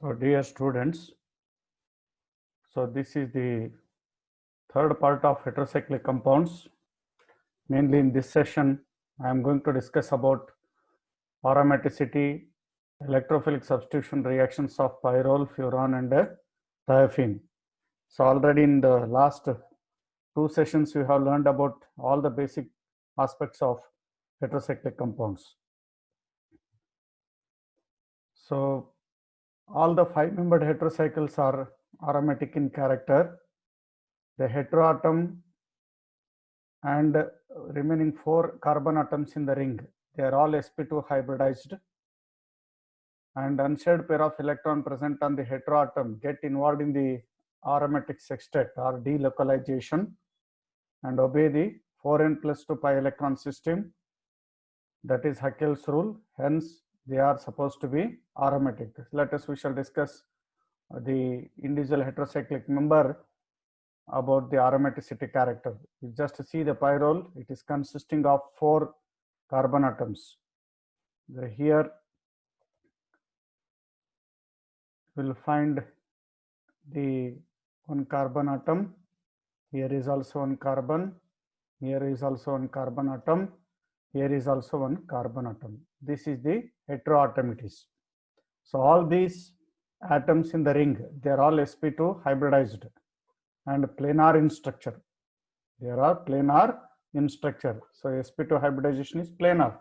So dear students, so this is the third part of heterocyclic compounds. Mainly in this session, I am going to discuss about aromaticity, electrophilic substitution reactions of pyrrole, furan and thiophene. So already in the last two sessions, we have learned about all the basic aspects of heterocyclic compounds. So all the 5-membered heterocycles are aromatic in character. The heteroatom and remaining 4 carbon atoms in the ring, they are all sp2 hybridized, and unshared pair of electron present on the heteroatom get involved in the aromatic sextet or delocalization and obey the 4n plus 2 pi electron system, that is Haeckel's rule. Hence they are supposed to be aromatic. Let us we shall discuss the individual heterocyclic member about the aromaticity character. You just see the pyrrole, it is consisting of 4 carbon atoms. Here we will find the 1 carbon atom, here is also 1 carbon, here is also 1 carbon atom, here is also 1 carbon atom. This is the heteroatom it is. So all these atoms in the ring, they are all sp2 hybridized and planar in structure. They are planar in structure. So sp2 hybridization is planar.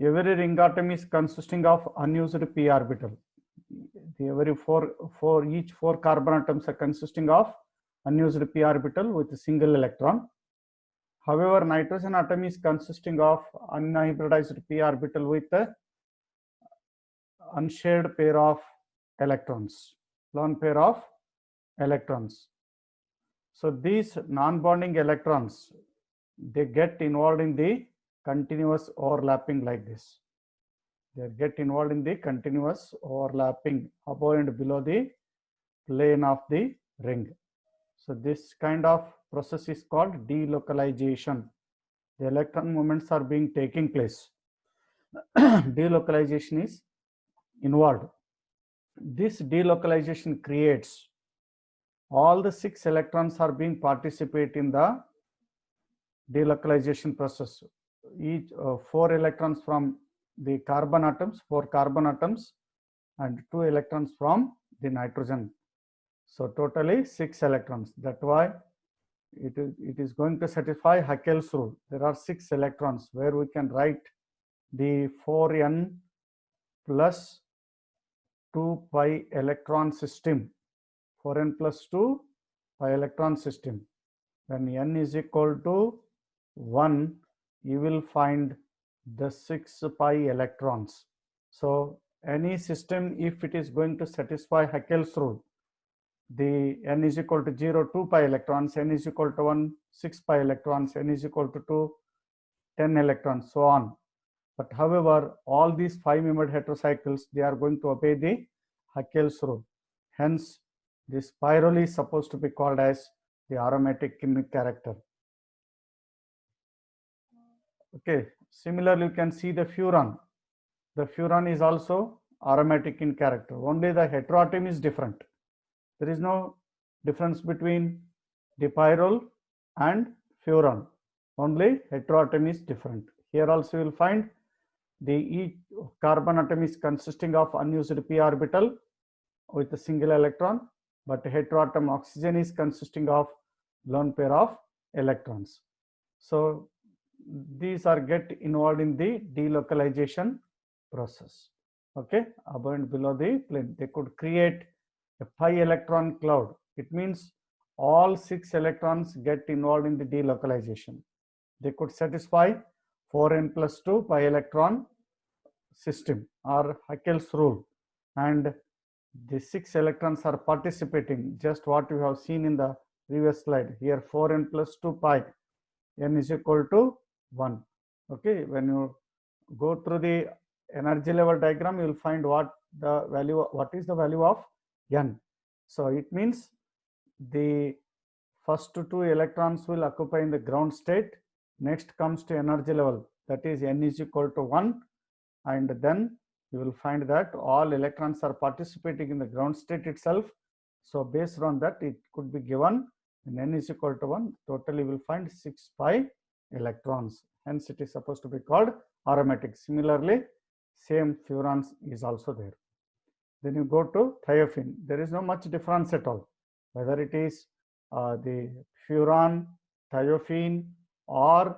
Every ring atom is consisting of unused p orbital. Every each 4 carbon atoms are consisting of unused p orbital with a single electron. However, nitrogen atom is consisting of unhybridized p orbital with a unshared pair of electrons, lone pair of electrons. So these non-bonding electrons, they get involved in the continuous overlapping like this. They get involved in the continuous overlapping above and below the plane of the ring. So this kind of process is called delocalization. The electron movements are being taking place. Delocalization is involved. This delocalization creates all the 6 electrons are being participate in the delocalization process. Each 4 electrons from the carbon atoms, 4 carbon atoms, and 2 electrons from the nitrogen. So totally 6 electrons. That's why it is going to satisfy Haeckel's rule. There are 6 electrons where we can write the 4n plus 2 pi electron system. 4n plus 2 pi electron system. When n is equal to 1, you will find the 6 pi electrons. So any system, if it is going to satisfy Haeckel's rule, the n is equal to 0, 2 pi electrons, n is equal to 1, 6 pi electrons, n is equal to 2, 10 electrons, so on. But however, all these 5-membered heterocycles, they are going to obey the Haeckel's rule. Hence, this pyrrole is supposed to be called as the aromatic in character. Okay, similarly, you can see the furan. The furan is also aromatic in character. Only the heteroatom is different. There is no difference between the pyrrole and furan. Only heteroatom is different. Here also you will find the each carbon atom is consisting of unused p orbital with a single electron, but heteroatom oxygen is consisting of lone pair of electrons. So these are get involved in the delocalization process. Okay, above and below the plane, they could create a pi electron cloud. It means all 6 electrons get involved in the delocalization. They could satisfy 4n plus 2 pi electron system or Haeckel's rule, and the 6 electrons are participating, just what we have seen in the previous slide. Here 4n plus 2 pi, n is equal to 1. Okay, when you go through the energy level diagram, you will find what is the value of n. So it means the first 2 electrons will occupy in the ground state. Next comes to energy level, that is n is equal to 1, and then you will find that all electrons are participating in the ground state itself. So based on that, it could be given when n is equal to 1, totally will find 6 pi electrons. Hence, it is supposed to be called aromatic. Similarly, same furans is also there. Then you go to thiophene. There is no much difference at all, whether it is the furan, thiophene, or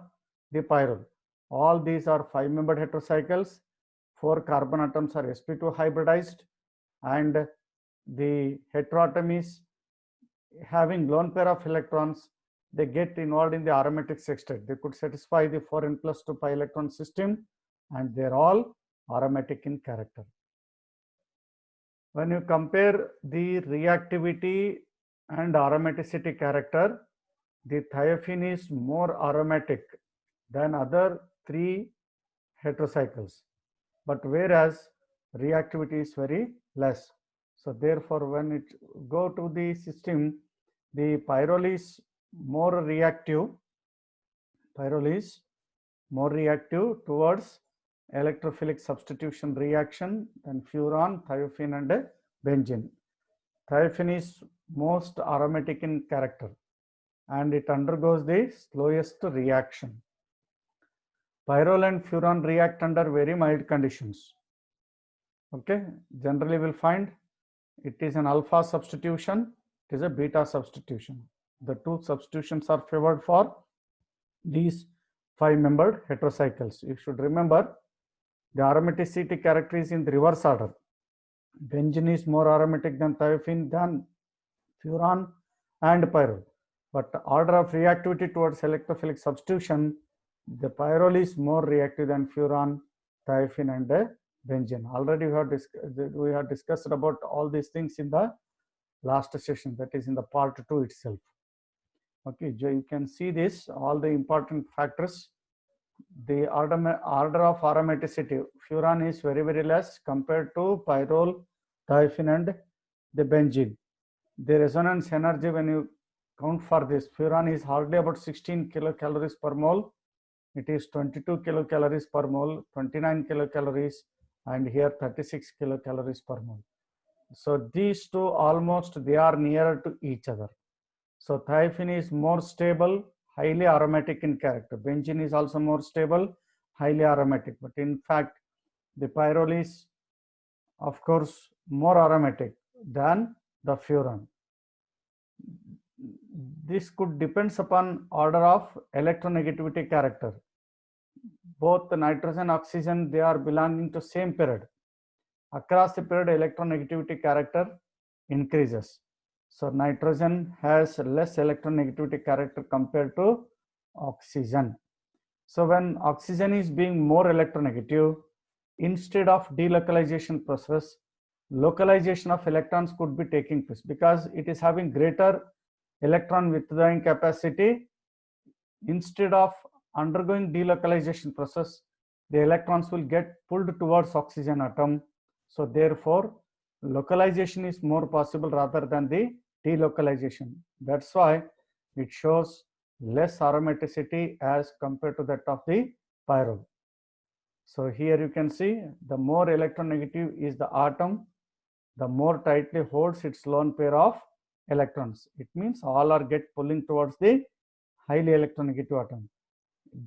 the pyrrole. All these are 5-membered heterocycles. 4 carbon atoms are sp2 hybridized, and the heteroatom is having lone pair of electrons. They get involved in the aromatic sextet. They could satisfy the 4n plus 2 pi electron system, and they're all aromatic in character. When you compare the reactivity and aromaticity character, the thiophene is more aromatic than other 3 heterocycles, but whereas reactivity is very less. So therefore, when it go to the system, the pyrrole is more reactive. Pyrrole is more reactive towards electrophilic substitution reaction than furan, thiophene, and benzene. Thiophene is most aromatic in character, and it undergoes the slowest reaction. Pyrrole and furan react under very mild conditions. Okay, generally we'll find it is an alpha substitution, it is a beta substitution. The 2 substitutions are favored for these 5-membered heterocycles. You should remember the aromaticity character is in the reverse order. Benzene is more aromatic than thiophene, than furan and pyrrole. But order of reactivity towards electrophilic substitution, the pyrrole is more reactive than furan, thiophene, and benzene. Already we have discussed about all these things in the last session, that is in the part 2 itself. Okay, you can see this, all the important factors. The order of aromaticity, furan is very less compared to pyrrole, thiophene, and the benzene. The resonance energy, when you count for this, furan is hardly about 16 kilocalories per mole. It is 22 kilocalories per mole, 29 kilocalories, and here 36 kilocalories per mole. So these two almost they are nearer to each other. So thiophene is more stable, highly aromatic in character. Benzene is also more stable, highly aromatic. But in fact, the pyrrole is, of course, more aromatic than the furan. This could depends upon order of electronegativity character. Both the nitrogen, oxygen, they are belonging to same period. Across the period, electronegativity character increases. So nitrogen has less electronegativity character compared to oxygen. So when oxygen is being more electronegative, instead of delocalization process, localization of electrons could be taking place because it is having greater electron withdrawing capacity. Instead of undergoing delocalization process, the electrons will get pulled towards oxygen atom. So therefore, localization is more possible rather than the delocalization. That's why it shows less aromaticity as compared to that of the pyrrole. So here you can see the more electronegative is the atom, the more tightly holds its lone pair of electrons. It means all are get pulling towards the highly electronegative atom.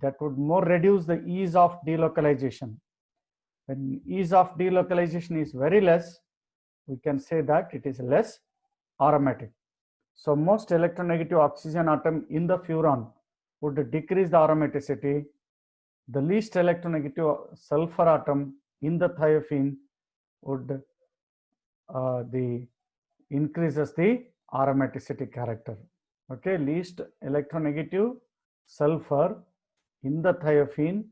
That would more reduce the ease of delocalization. When ease of delocalization is very less, we can say that it is less aromatic. So most electronegative oxygen atom in the furan would decrease the aromaticity. The least electronegative sulfur atom in the thiophene would increases the aromaticity character. Okay, least electronegative sulfur in the thiophene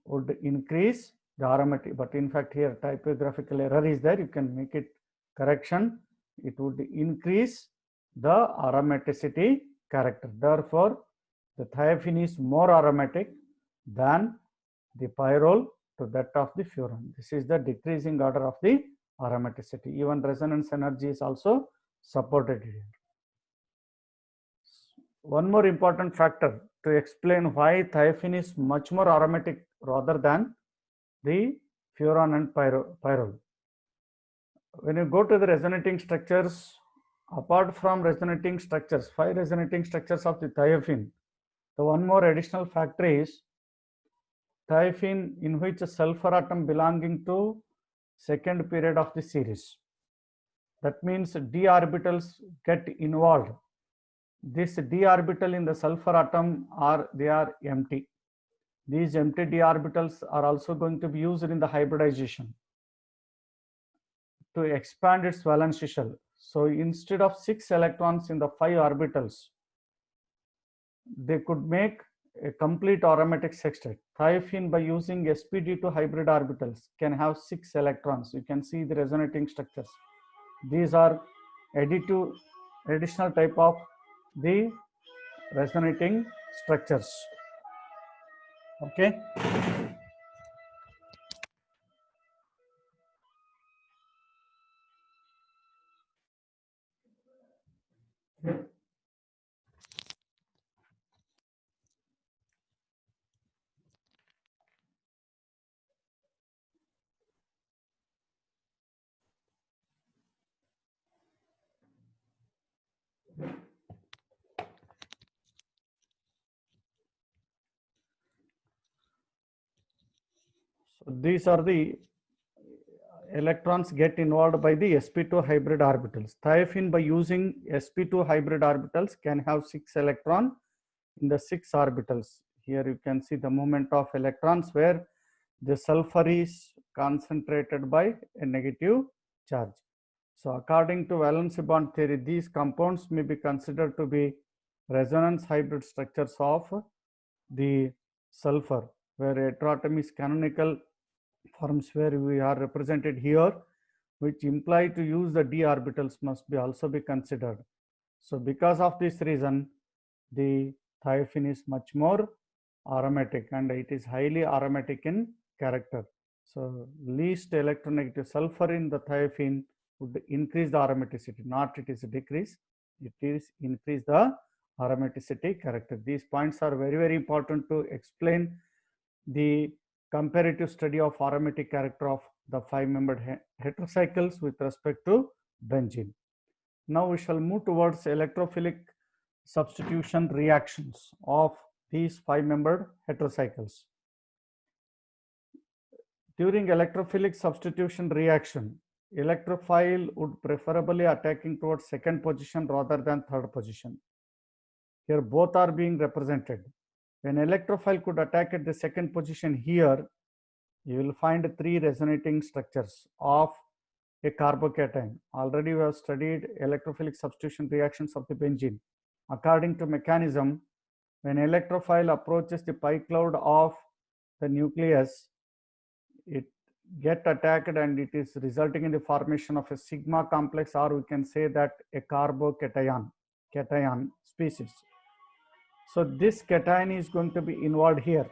would increase the aromatic, but in fact here typographical error is there. You can make it correction. It would increase the aromaticity character. Therefore, the thiophene is more aromatic than the pyrrole to that of the furan. This is the decreasing order of the aromaticity. Even resonance energy is also supported here. One more important factor to explain why thiophene is much more aromatic rather than the furan and pyrrole. When you go to the resonating structures, apart from resonating structures, 5 resonating structures of the thiophene, the one more additional factor is thiophene in which a sulfur atom belonging to second period of the series. That means d orbitals get involved. This d orbital in the sulfur atom they are empty. These empty d orbitals are also going to be used in the hybridization to expand its valence shell. So instead of 6 electrons in the 5 orbitals, they could make a complete aromatic sextet. Thiophene, by using sp2 hybrid orbitals, can have 6 electrons. You can see the resonating structures. These are additional type of the resonating structures. Okay. So these are the electrons get involved by the sp2 hybrid orbitals. Thiophene, by using sp2 hybrid orbitals, can have 6 electron in the 6 orbitals. Here you can see the movement of electrons where the sulfur is concentrated by a negative charge. So according to valence bond theory, these compounds may be considered to be resonance hybrid structures of the sulfur, where heteroatomy is canonical forms where we are represented here, which imply to use the d orbitals must be also be considered. So because of this reason, the thiophene is much more aromatic and it is highly aromatic in character. So least electronegative sulfur in the thiophene would increase the aromaticity, not it is a decrease, it is increase the aromaticity character. These points are very, very important to explain the comparative study of aromatic character of the 5-membered heterocycles with respect to benzene. Now we shall move towards electrophilic substitution reactions of these 5-membered heterocycles. During electrophilic substitution reaction, electrophile would preferably attacking towards second position rather than third position. Here both are being represented. When electrophile could attack at the second position, here you will find 3 resonating structures of a carbocation. Already we have studied electrophilic substitution reactions of the benzene. According to mechanism, when electrophile approaches the pi cloud of the nucleus, it get attacked and it is resulting in the formation of a sigma complex, or we can say that a carbocation species. So this cation is going to be involved here.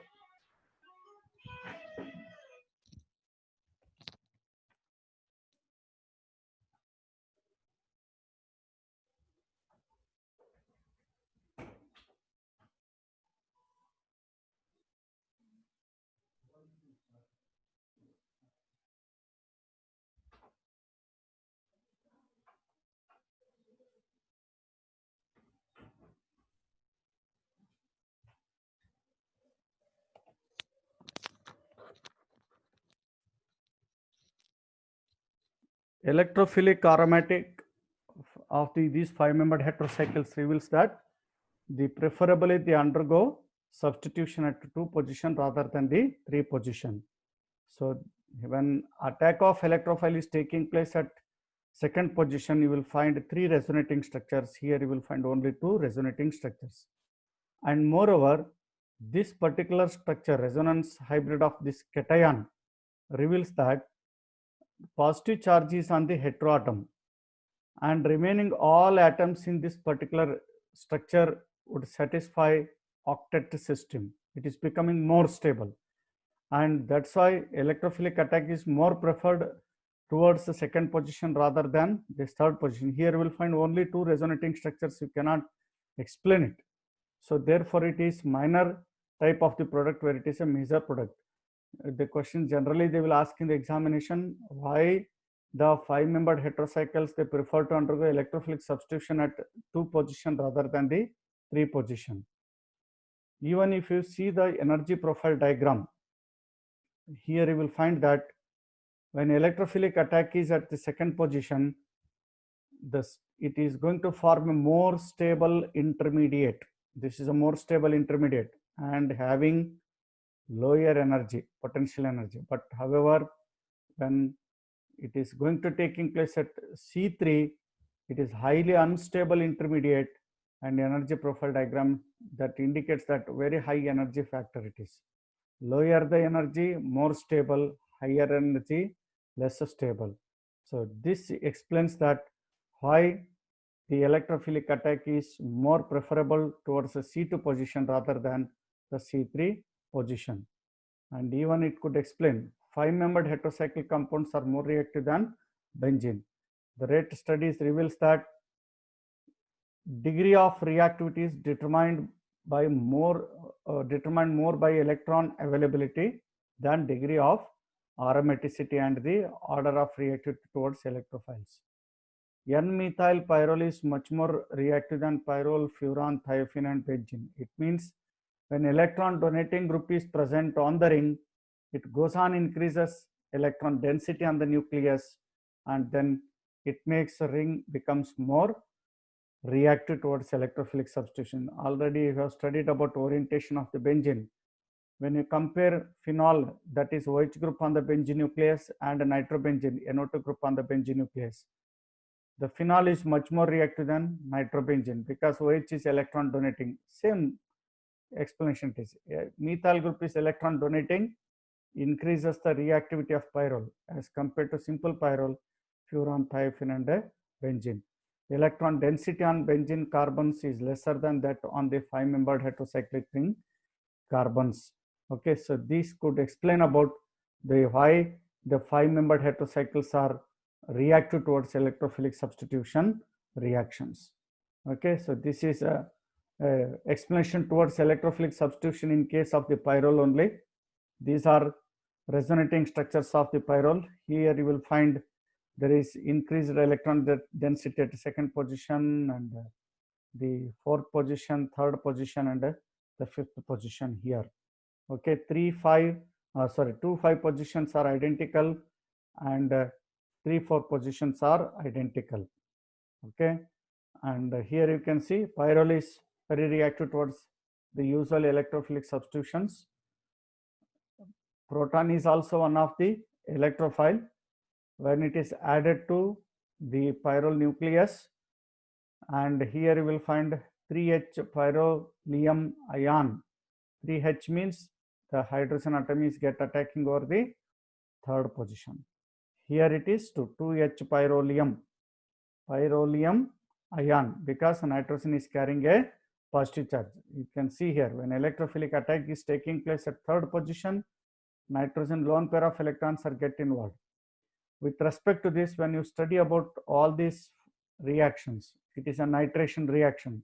Electrophilic aromatic of these 5-membered heterocycles reveals that preferably they undergo substitution at 2 position rather than the 3 position. So when attack of electrophile is taking place at second position, you will find 3 resonating structures. Here you will find only 2 resonating structures. And moreover, this particular structure, resonance hybrid of this cation, reveals that positive charge is on the heteroatom and remaining all atoms in this particular structure would satisfy octet system. It is becoming more stable, and that's why electrophilic attack is more preferred towards the second position rather than the third position. Here you will find only 2 resonating structures, you cannot explain it. So therefore it is minor type of the product where it is a major product. The question generally they will ask in the examination, why the 5-membered heterocycles they prefer to undergo electrophilic substitution at 2 position rather than the 3 position. Even if you see the energy profile diagram, here you will find that when electrophilic attack is at the 2nd position, it is going to form a more stable intermediate. This is a more stable intermediate and having lower energy, potential energy. But however, when it is going to taking place at C3, it is highly unstable intermediate, and energy profile diagram that indicates that very high energy factor it is. Lower the energy, more stable; higher energy, less stable. So this explains that why the electrophilic attack is more preferable towards the C2 position rather than the C3 position. And even it could explain 5-membered heterocyclic compounds are more reactive than benzene. The rate studies reveals that degree of reactivity is determined more by electron availability than degree of aromaticity and the order of reactivity towards electrophiles. N-methyl pyrrole is much more reactive than pyrrole, furan, thiophene, and benzene. It means when electron donating group is present on the ring, it goes on increases electron density on the nucleus, and then it makes the ring becomes more reactive towards electrophilic substitution. Already you have studied about orientation of the benzene. When you compare phenol, that is OH group on the benzene nucleus, and nitrobenzene, NO2 group on the benzene nucleus, the phenol is much more reactive than nitrobenzene because OH is electron donating. Same explanation it is. Methyl group is electron donating, increases the reactivity of pyrrole as compared to simple pyrrole, furan, thiophene, and benzene. The electron density on benzene carbons is lesser than that on the 5-membered heterocyclic ring carbons. Okay, so this could explain about why the 5-membered heterocycles are reactive towards electrophilic substitution reactions. Okay, so this is a explanation towards electrophilic substitution in case of the pyrrole only. These are resonating structures of the pyrrole. Here you will find there is increased electron density at the 2nd position, and the 4th position, 3rd position, and the 5th position here. Okay, 2, 5 positions are identical, and 3, 4 positions are identical. Okay, and here you can see pyrrole is very reactive towards the usual electrophilic substitutions. Proton is also one of the electrophile. When it is added to the pyrrole nucleus, and here you will find 3H pyrrolium ion. 3H means the hydrogen atoms get attacking over the 3rd position. Here it is to 2H pyrrolium ion, because nitrogen is carrying a positive charge. You can see here when electrophilic attack is taking place at 3rd position, nitrogen lone pair of electrons are get involved. With respect to this, when you study about all these reactions, it is a nitration reaction.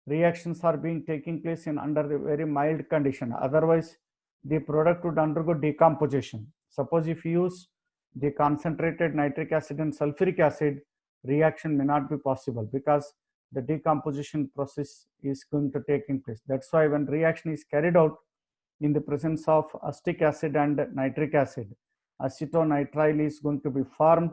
Reactions are being taking place in under the very mild condition. Otherwise, the product would undergo decomposition. Suppose if you use the concentrated nitric acid and sulfuric acid, reaction may not be possible because the decomposition process is going to taking place. That's why when reaction is carried out in the presence of acetic acid and nitric acid, acetonitrile is going to be formed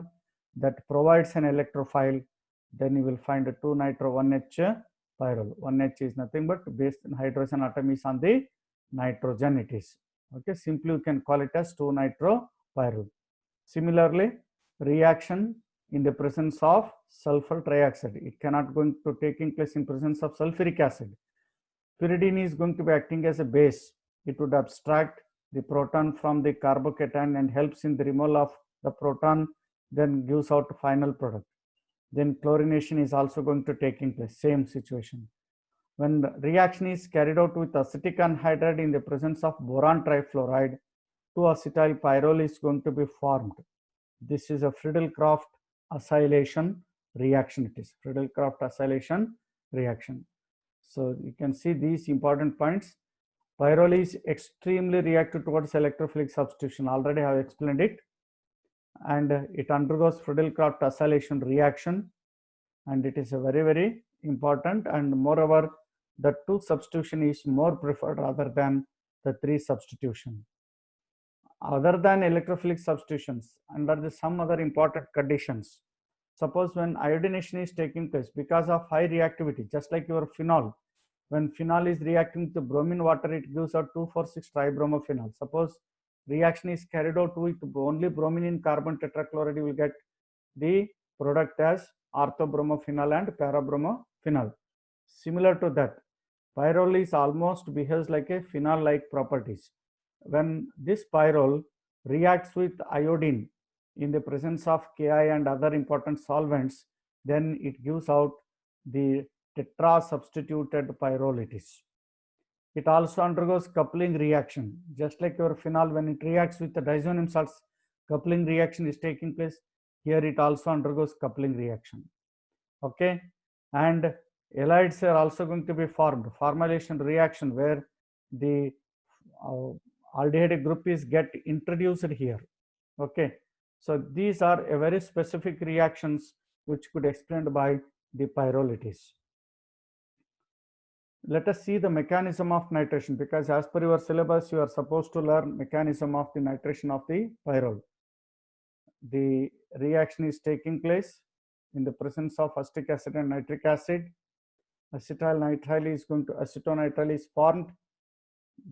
that provides an electrophile. Then you will find a 2-nitro-1H pyrrole. 1H is nothing but base hydrogen atom is on the nitrogen it is. Okay, simply you can call it as 2-nitro-pyrrole. Similarly, reaction in the presence of sulfur trioxide, it cannot going to taking place in presence of sulfuric acid. Pyridine is going to be acting as a base. It would abstract the proton from the carbocation and helps in the removal of the proton, then gives out final product. Then chlorination is also going to taking place, same situation. When the reaction is carried out with acetic anhydride in the presence of boron trifluoride, 2-acetyl pyrrole is going to be formed. This is a Friedel-Crafts acylation reaction. It is Friedel-Crafts acylation reaction. So you can see these important points. Pyrrole is extremely reactive towards electrophilic substitution. Already I have explained it. And it undergoes Friedel-Crafts acylation reaction. And it is a very important, and moreover, the 2 substitution is more preferred rather than the 3 substitution. Other than electrophilic substitutions, under some other important conditions, suppose when iodination is taking place because of high reactivity, just like your phenol, when phenol is reacting to bromine water, it gives out 2,4,6 tribromophenol. Suppose reaction is carried out with only bromine in carbon tetrachloride, you will get the product as orthobromophenol and parabromophenol. Similar to that, pyrrole is almost behaves like a phenol-like properties. When this pyrrole reacts with iodine in the presence of Ki and other important solvents, then it gives out the tetra-substituted pyrrole it is. It also undergoes coupling reaction, just like your phenol, when it reacts with the diazonium salts, coupling reaction is taking place. Here it also undergoes coupling reaction. Okay, and halides are also going to be formed, formylation reaction, where the aldehyde group is get introduced here. Okay, so these are a very specific reactions which could explained by the pyrolysis. Let us see the mechanism of nitration, because as per your syllabus you are supposed to learn mechanism of the nitration of the pyrrole. The reaction is taking place in the presence of acetic acid and nitric acid. Acetyl-nitrile is going to acetonitrile is formed,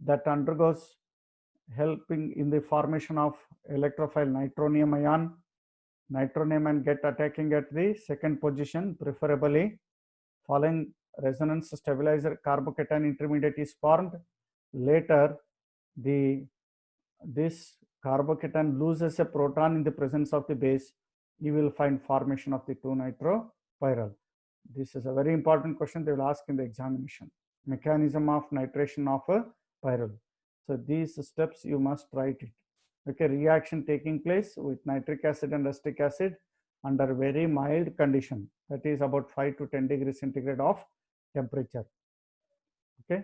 that undergoes helping in the formation of electrophile nitronium ion. Nitronium ion get attacking at the second position, preferably. Following resonance stabilizer, carbocation intermediate is formed. Later, this carbocation loses a proton in the presence of the base. You will find formation of the 2-nitropyrrole. This is a very important question they will ask in the examination. Mechanism of nitration of a pyrrole. So these steps you must write it. Okay, reaction taking place with nitric acid and acetic acid under very mild condition, that is about 5 to 10 degrees centigrade of temperature. Okay,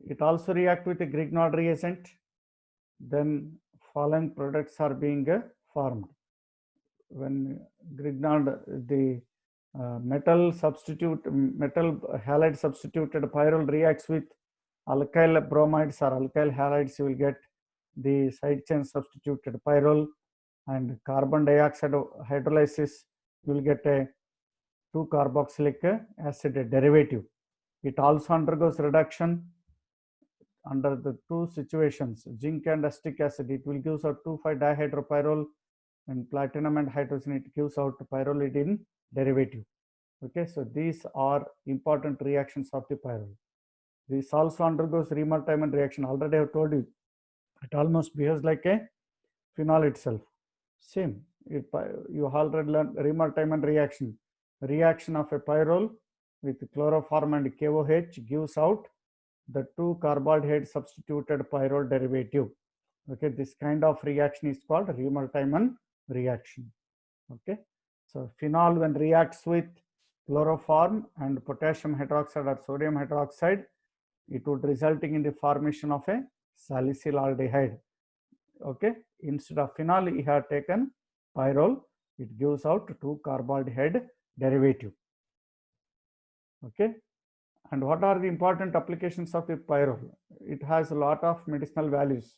it also react with a Grignard reagent. Then following products are being formed. When Grignard, the metal halide substituted pyrrole reacts with alkyl bromides or alkyl halides, you will get the side chain substituted pyrrole, and carbon dioxide hydrolysis, you will get a 2-carboxylic acid derivative. It also undergoes reduction under the 2 situations, zinc and acetic acid. It will give out 2,5-dihydropyrrole, and platinum and hydrogen, it gives out pyrrolidine derivative. Okay, so these are important reactions of the pyrrole. This also undergoes Riemann-Tiemann reaction. Already I have told you, it almost behaves like a phenol itself. Same, you already learned Riemann-Tiemann reaction. Reaction of a pyrrole with chloroform and KOH gives out the 2-carbaldehyde substituted pyrrole derivative. Okay, this kind of reaction is called Riemann-Tiemann reaction. Okay, so phenol when reacts with chloroform and potassium hydroxide or sodium hydroxide, it would resulting in the formation of a salicyl aldehyde. Okay, instead of phenol, we have taken pyrrole. It gives out 2-carbaldehyde derivative. Okay, and what are the important applications of the pyrrole? It has a lot of medicinal values.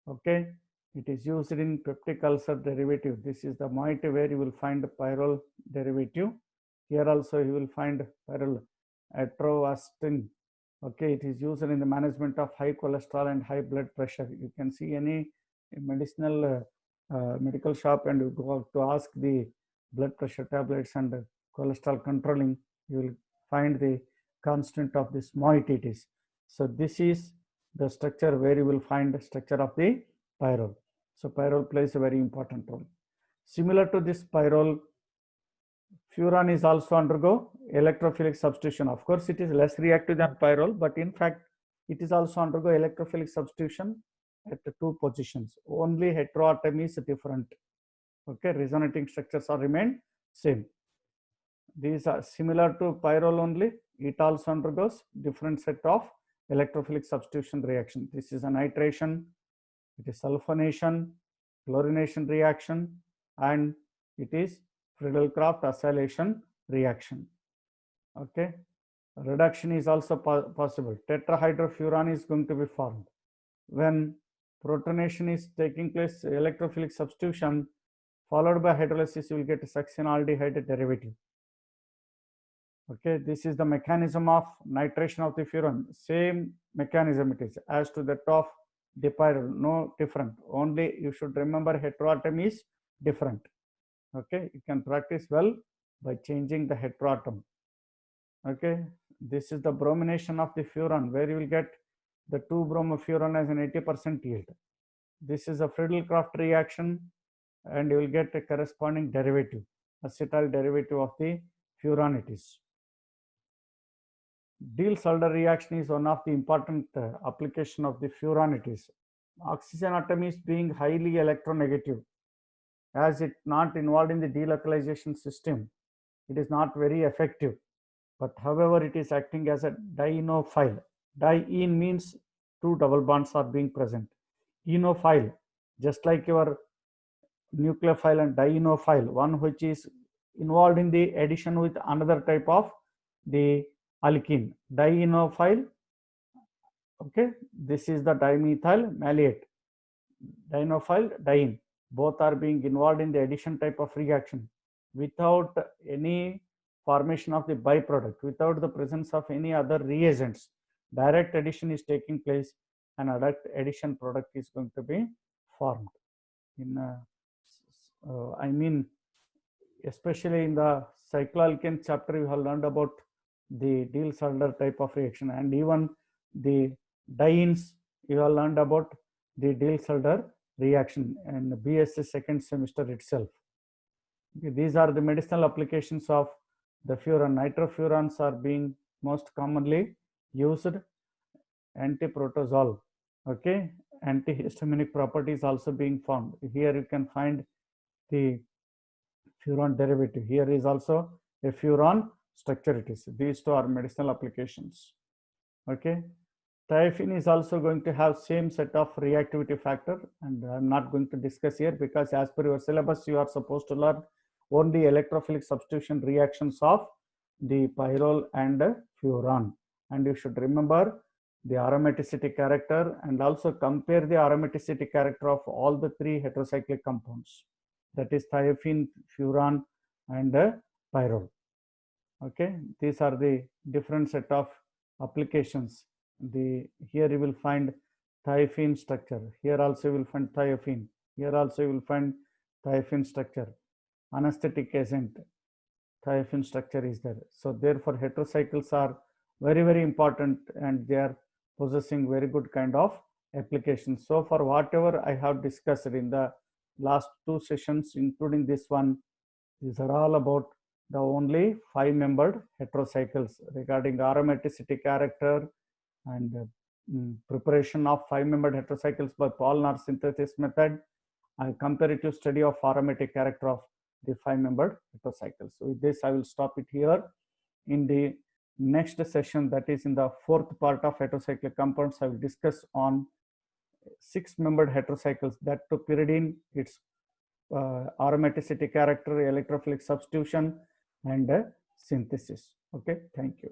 Okay, it is used in peptic ulcer derivative. This is the moiety where you will find the pyrrole derivative. Here also you will find pyrrole atrovastin. Okay, it is used in the management of high cholesterol and high blood pressure. You can see any medical shop and you go to ask the blood pressure tablets and cholesterol controlling, you will find the constant of this moiety it is. So this is the structure where you will find the structure of the pyrrole. So pyrrole plays a very important role. Similar to this pyrrole, furan is also undergo electrophilic substitution. Of course, it is less reactive than pyrrole, but in fact, it is also undergo electrophilic substitution at the 2 positions. Only heteroatomy is different. Okay, resonating structures are remain same. These are similar to pyrrole only. It also undergoes different set of electrophilic substitution reaction. This is a nitration, it is sulfonation, chlorination reaction, and it is Friedel-Crafts acylation reaction. Okay, reduction is also possible. Tetrahydrofuran is going to be formed. When protonation is taking place, electrophilic substitution followed by hydrolysis, you will get a succinaldehyde derivative. Okay, this is the mechanism of nitration of the furan. Same mechanism it is as to that of dipyrrole, no different. Only you should remember heteroatom is different. Okay, you can practice well by changing the heteroatom. Okay, this is the bromination of the furan, where you will get the 2-bromofuran as an 80% yield. This is a Friedel-Crafts reaction, and you will get a corresponding derivative, acetyl derivative of the furan it is. Diels-Alder reaction is one of the important application of the furan it is. Oxygen atom is being highly electronegative. As it not involved in the delocalization system, it is not very effective. But however, it is acting as a dienophile. Diene means 2 double bonds are being present. Enophile, just like your nucleophile and dienophile, one which is involved in the addition with another type of the alkene. Dienophile, okay, this is the dimethyl malate. Dienophile, diene, both are being involved in the addition type of reaction without any formation of the byproduct, without the presence of any other reagents. Direct addition is taking place, and addition product is going to be formed. In I mean, especially in the cycloalkane chapter, you have learned about the Diels-Alder type of reaction, and even the dienes you have learned about the Diels-Alder reaction in BSc second semester itself. Okay, these are the medicinal applications of the furan. Nitrofurans are being most commonly used. Antiprotozole, okay, antihistaminic properties also being found. Here you can find the furan derivative. Here is also a furan structure it is. These two are medicinal applications. Okay, thiophenes is also going to have same set of reactivity factor, and I'm not going to discuss here because as per your syllabus you are supposed to learn only electrophilic substitution reactions of the pyrrole and furan, and you should remember the aromaticity character and also compare the aromaticity character of all the 3 heterocyclic compounds, that is thiophene, furan, and pyrrole. Okay, these are the different set of applications. Here you will find thiophene structure. Here also you will find thiophene. Here also you will find thiophene structure. Anesthetic agent, thiophene structure is there. So therefore heterocycles are very, very important, and they are possessing very good kind of applications. So for whatever I have discussed in the last 2 sessions, including this one, these are all about the only 5-membered heterocycles regarding aromaticity character and preparation of 5-membered heterocycles by Paul-Knorr synthesis method, and comparative study of aromatic character of the 5-membered heterocycles. So with this I will stop it here. In the next session, that is in the 4th part of heterocyclic compounds, I will discuss on 6-membered heterocycles, that to pyridine, its aromaticity character, electrophilic substitution, and synthesis. Okay, thank you.